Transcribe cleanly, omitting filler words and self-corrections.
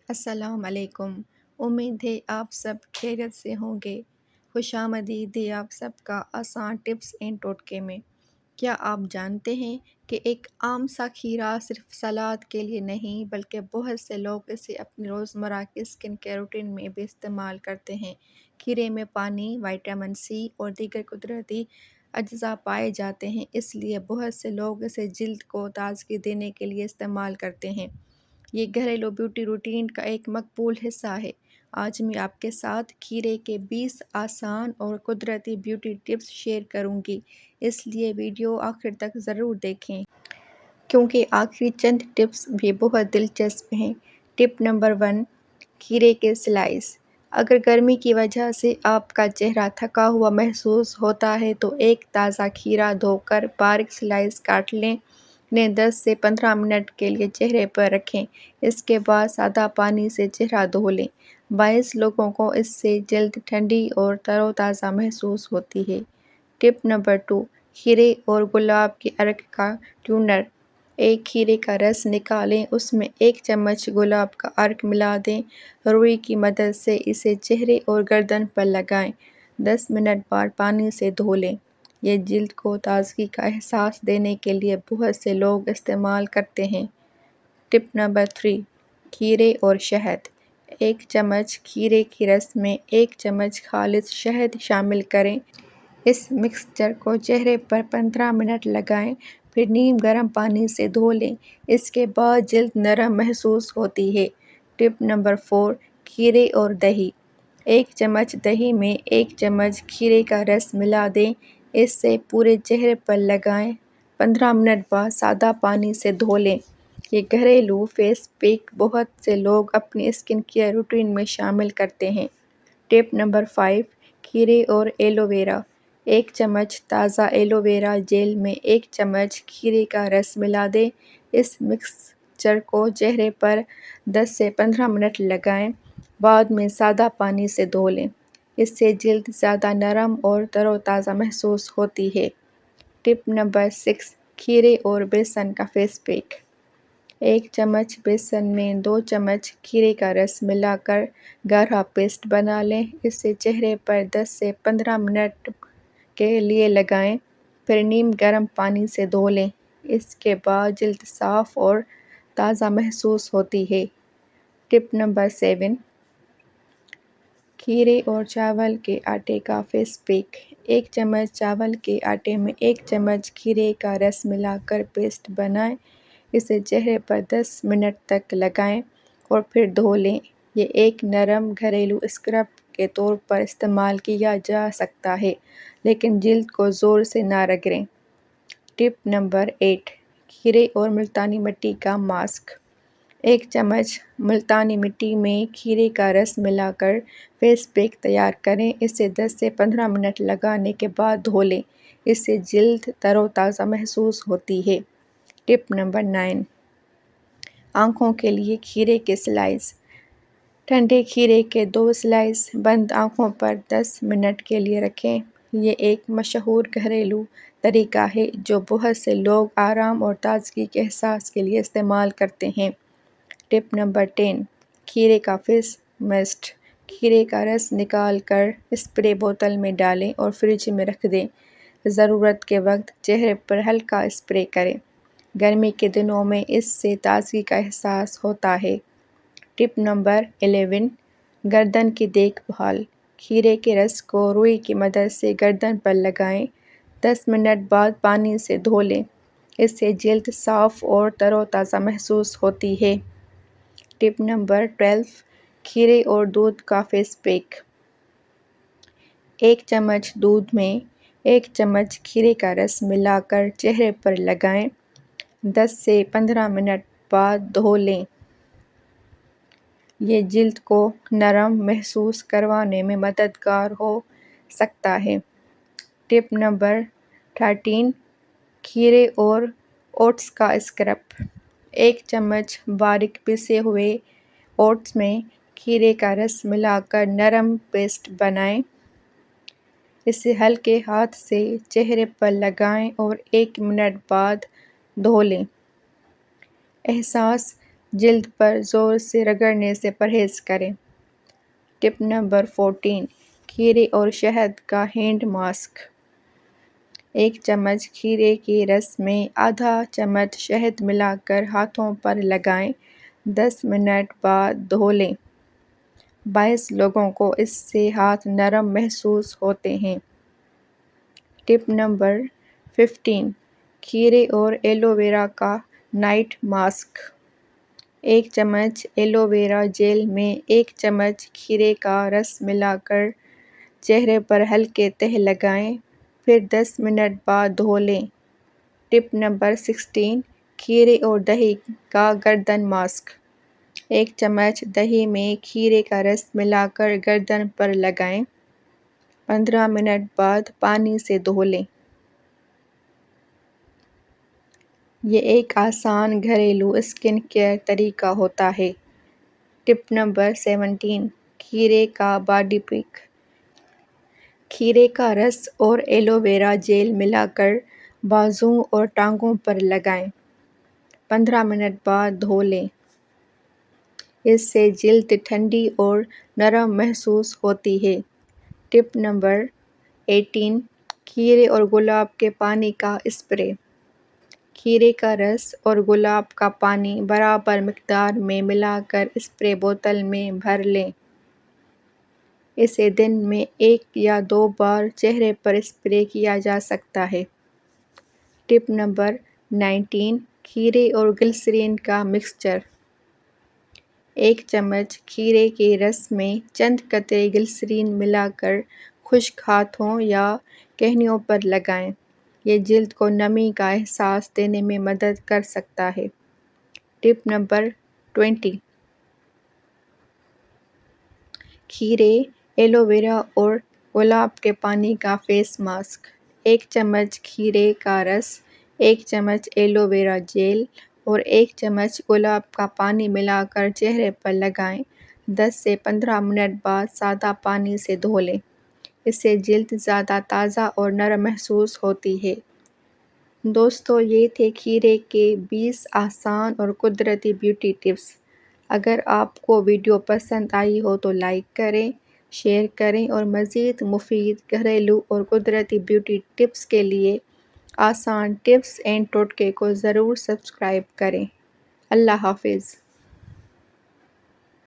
السلام علیکم۔ امید ہے آپ سب خیریت سے ہوں گے۔ خوش آمدید ہے آپ سب کا آسان ٹپس اینڈ ٹوٹکے میں۔ کیا آپ جانتے ہیں کہ ایک عام سا کھیرا صرف سلاد کے لیے نہیں بلکہ بہت سے لوگ اسے اپنی روزمرہ کی اسکن کیئر روٹین میں بھی استعمال کرتے ہیں۔ کھیرے میں پانی، وٹامن سی اور دیگر قدرتی اجزاء پائے جاتے ہیں، اس لیے بہت سے لوگ اسے جلد کو تازگی دینے کے لیے استعمال کرتے ہیں۔ یہ گھریلو بیوٹی روٹین کا ایک مقبول حصہ ہے۔ آج میں آپ کے ساتھ کھیرے کے 20 آسان اور قدرتی بیوٹی ٹپس شیئر کروں گی، اس لیے ویڈیو آخر تک ضرور دیکھیں کیونکہ آخری چند ٹپس بھی بہت دلچسپ ہیں۔ ٹپ نمبر 1، کھیرے کے سلائس۔ اگر گرمی کی وجہ سے آپ کا چہرہ تھکا ہوا محسوس ہوتا ہے تو ایک تازہ کھیرا دھو کر باریک سلائس کاٹ لیں۔ انہیں 10 سے 15 منٹ کے لیے چہرے پر رکھیں، اس کے بعد سادہ پانی سے چہرہ دھو لیں۔ 22 لوگوں کو اس سے جلد ٹھنڈی اور تر و تازہ محسوس ہوتی ہے۔ ٹپ نمبر 2، کھیرے اور گلاب کے عرق کا ٹیونر۔ ایک کھیرے کا رس نکالیں، اس میں 1 چمچ گلاب کا عرق ملا دیں۔ روئی کی مدد سے اسے چہرے اور گردن پر لگائیں۔ 10 منٹ بعد پانی سے دھو لیں۔ یہ جلد کو تازگی کا احساس دینے کے لیے بہت سے لوگ استعمال کرتے ہیں۔ ٹپ نمبر 3، کھیرے اور شہد۔ 1 چمچ کھیرے کے رس میں 1 چمچ خالص شہد شامل کریں۔ اس مکسچر کو چہرے پر 15 منٹ لگائیں، پھر نیم گرم پانی سے دھو لیں۔ اس کے بعد جلد نرم محسوس ہوتی ہے۔ ٹپ نمبر 4، کھیرے اور دہی۔ 1 چمچ دہی میں 1 چمچ کھیرے کا رس ملا دیں، اس سے پورے چہرے پر لگائیں۔ 15 منٹ بعد سادہ پانی سے دھو لیں۔ یہ گھریلو فیس پیک بہت سے لوگ اپنی اسکن کیئر روٹین میں شامل کرتے ہیں۔ ٹپ نمبر 5، کھیرے اور ایلو ویرا۔ 1 چمچ تازہ ایلو ویرا جیل میں 1 چمچ کھیرے کا رس ملا دیں۔ اس مکسچر کو چہرے پر 10 سے 15 منٹ لگائیں، بعد میں سادہ پانی سے دھو لیں۔ اس سے جلد زیادہ نرم اور تر و تازہ محسوس ہوتی ہے۔ ٹپ نمبر 6، کھیرے اور بیسن کا فیس پیک۔ 1 چمچ بیسن میں 2 چمچ کھیرے کا رس ملا کر گاڑھا پیسٹ بنا لیں۔ اسے چہرے پر 10 سے 15 منٹ کے لیے لگائیں، پھر نیم گرم پانی سے دھو لیں۔ اس کے بعد جلد صاف اور تازہ محسوس ہوتی ہے۔ ٹپ نمبر 7، کھیرے اور چاول کے آٹے کا فیس پیک۔ 1 چمچ چاول کے آٹے میں 1 چمچ کھیرے کا رس ملا کر پیسٹ بنائیں۔ اسے چہرے پر 10 منٹ تک لگائیں اور پھر دھو لیں۔ یہ ایک نرم گھریلو اسکرب کے طور پر استعمال کیا جا سکتا ہے، لیکن جلد کو زور سے نہ رگڑیں۔ ٹپ نمبر 8، کھیرے اور ملتانی مٹی کا ماسک۔ 1 چمچ ملتانی مٹی میں کھیرے کا رس ملا کر فیس پیک تیار کریں۔ اسے 10 سے 15 منٹ لگانے کے بعد دھو لیں۔ اس سے جلد تر و تازہ محسوس ہوتی ہے۔ ٹپ نمبر 9، آنکھوں کے لیے کھیرے کے سلائس۔ ٹھنڈے کھیرے کے 2 سلائس بند آنکھوں پر 10 منٹ کے لیے رکھیں۔ یہ ایک مشہور گھریلو طریقہ ہے جو بہت سے لوگ آرام اور تازگی کے احساس کے لیے استعمال کرتے ہیں۔ ٹپ نمبر 10، کھیرے کا فیس مسٹ۔ کھیرے کا رس نکال کر اسپرے بوتل میں ڈالیں اور فریج میں رکھ دیں۔ ضرورت کے وقت چہرے پر ہلکا اسپرے کریں۔ گرمی کے دنوں میں اس سے تازگی کا احساس ہوتا ہے۔ ٹپ نمبر 11، گردن کی دیکھ بھال۔ کھیرے کے رس کو روئی کی مدد سے گردن پر لگائیں۔ 10 منٹ بعد پانی سے دھو لیں۔ اس سے جلد صاف اور تر و تازہ محسوس ہوتی ہے۔ ٹپ نمبر 12، کھیرے اور دودھ کا فیس پیک۔ 1 چمچ دودھ میں 1 چمچ کھیرے کا رس ملا کر چہرے پر لگائیں۔ 10 سے 15 منٹ بعد دھو لیں۔ یہ جلد کو نرم محسوس کروانے میں مددگار ہو سکتا ہے۔ ٹپ نمبر 13، کھیرے اور اوٹس کا اسکرب۔ 1 چمچ باریک پسے ہوئے اوٹس میں کھیرے کا رس ملا کر نرم پیسٹ بنائیں۔ اسے ہلکے ہاتھ سے چہرے پر لگائیں اور 1 منٹ بعد دھو لیں۔ احساس جلد پر زور سے رگڑنے سے پرہیز کریں۔ ٹپ نمبر 14، کھیرے اور شہد کا ہینڈ ماسک۔ 1 چمچ کھیرے کے رس میں آدھا چمچ شہد ملا کر ہاتھوں پر لگائیں، 10 منٹ بعد دھو لیں۔ 22 لوگوں کو اس سے ہاتھ نرم محسوس ہوتے ہیں۔ ٹپ نمبر 15، کھیرے اور ایلو ویرا کا نائٹ ماسک۔ 1 چمچ ایلو ویرا جیل میں 1 چمچ کھیرے کا رس ملا کر چہرے پر ہلکے تہہ لگائیں، پھر 10 منٹ بعد دھو لیں۔ ٹپ نمبر 16، کھیرے اور دہی کا گردن ماسک۔ 1 چمچ دہی میں کھیرے کا رس ملا کر گردن پر لگائیں، 15 منٹ بعد پانی سے دھو لیں۔ یہ ایک آسان گھریلو اسکن کیئر طریقہ ہوتا ہے۔ ٹپ نمبر 17، کھیرے کا باڈی پیک۔ کھیرے کا رس اور ایلو ویرا جیل ملا کر بازوں اور ٹانگوں پر لگائیں، 15 منٹ بعد دھو لیں۔ اس سے جلد ٹھنڈی اور نرم محسوس ہوتی ہے۔ ٹپ نمبر 18، کھیرے اور گلاب کے پانی کا اسپرے۔ کھیرے کا رس اور گلاب کا پانی برابر مقدار میں ملا کر اسپرے بوتل میں بھر لیں۔ اسے دن میں 1 یا 2 بار چہرے پر اسپرے کیا جا سکتا ہے۔ ٹپ نمبر 19، کھیرے اور گلسرین کا مکسچر۔ 1 چمچ کھیرے کے رس میں چند قطرے گلسرین ملا کر خشک ہاتھوں یا کہنیوں پر لگائیں۔ یہ جلد کو نمی کا احساس دینے میں مدد کر سکتا ہے۔ ٹپ نمبر 20، کھیرے، ایلو ویرا اور گلاب کے پانی کا فیس ماسک۔ 1 چمچ کھیرے کا رس، 1 چمچ ایلو ویرا جیل اور 1 چمچ گلاب کا پانی ملا کر چہرے پر لگائیں، 10 سے 15 منٹ بعد سادہ پانی سے دھو لیں۔ اس سے جلد زیادہ تازہ اور نرم محسوس ہوتی ہے۔ دوستو، یہ تھے کھیرے کے 20 آسان اور قدرتی بیوٹی ٹپس۔ اگر آپ کو ویڈیو پسند آئی ہو تو لائک کریں، شیئر کریں اور مزید مفید گھریلو اور قدرتی بیوٹی ٹپس کے لیے آسان ٹپس اینڈ ٹوٹکے کو ضرور سبسکرائب کریں۔ اللہ حافظ۔